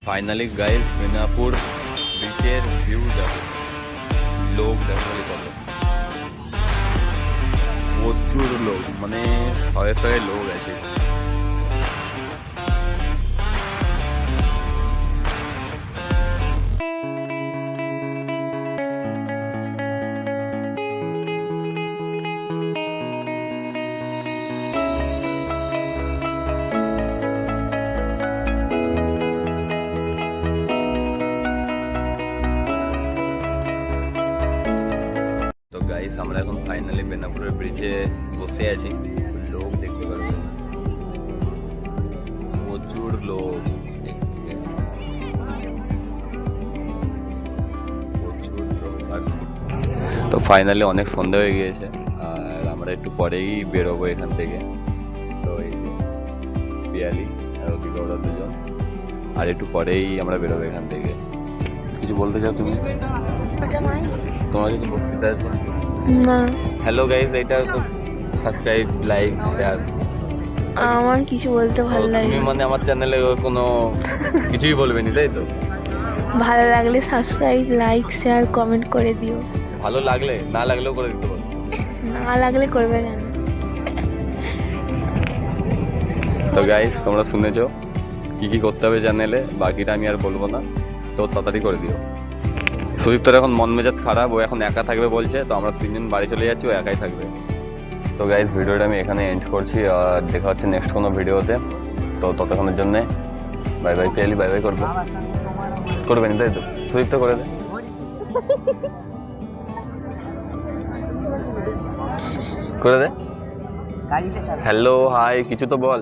Finally guys Benapur বিচের view দেখো, লোক দেখো কত, প্রচুর লোক, মানে শয়ে শয়ে লোক আছে। তো গাইস আমরা এখন ফাইনালি বেনাপুরের ব্রিজে বসে আছি, লোক দেখতে পারবেন, প্রচুর লোক, প্রচুর লোক। তো ফাইনালি অনেক সন্ধ্যা হয়ে গিয়েছে আর আমরা একটু পরেই বেরোবো এখান থেকে। তো এই পিয়ালি আর ওদিকে ওরা দুজন, আর একটু পরেই আমরা বেরোবো এখান থেকে। কিছু বলতে চাও তুমি? তোমার কিছু বক্তৃতা আছে? না, হ্যালো গাইস, এটা তো সাবস্ক্রাইব, লাইক, শেয়ার। আমার কিছু বলতে ভালো লাগে তুমি না। মানে আমার চ্যানেলে কোনো কিছুই বলবে না, তাই তো? ভালো লাগলে সাবস্ক্রাইব, লাইক, শেয়ার, কমেন্ট করে দিও। ভালো লাগলে, না লাগলেও করে দিতে পারো। না লাগলে করবে কেন? তো গাইস তোমরা শুনেছো কি কি করতে হবে চ্যানেলে, বাকিটা আমি আর বলবো না, তো তাড়াতাড়ি করে দিও। সুদীপ্তর এখন মন মেজাজ খারাপ, ও এখন একা থাকবে বলছে, তো আমরা তিনজন বাড়ি চলে যাচ্ছি, ও একাই থাকবে। তো গাইস ভিডিওটা আমি এখানে এন্ড করছি, আর দেখা হচ্ছে নেক্সট কোনো ভিডিওতে। তো ততক্ষণের জন্যে বাই বাই। পেয়ালি বাই বাই করবে না, তাই তো? সুদীপ্ত করে দে। করে দে। হ্যালো, হাই, কিছু তো বল।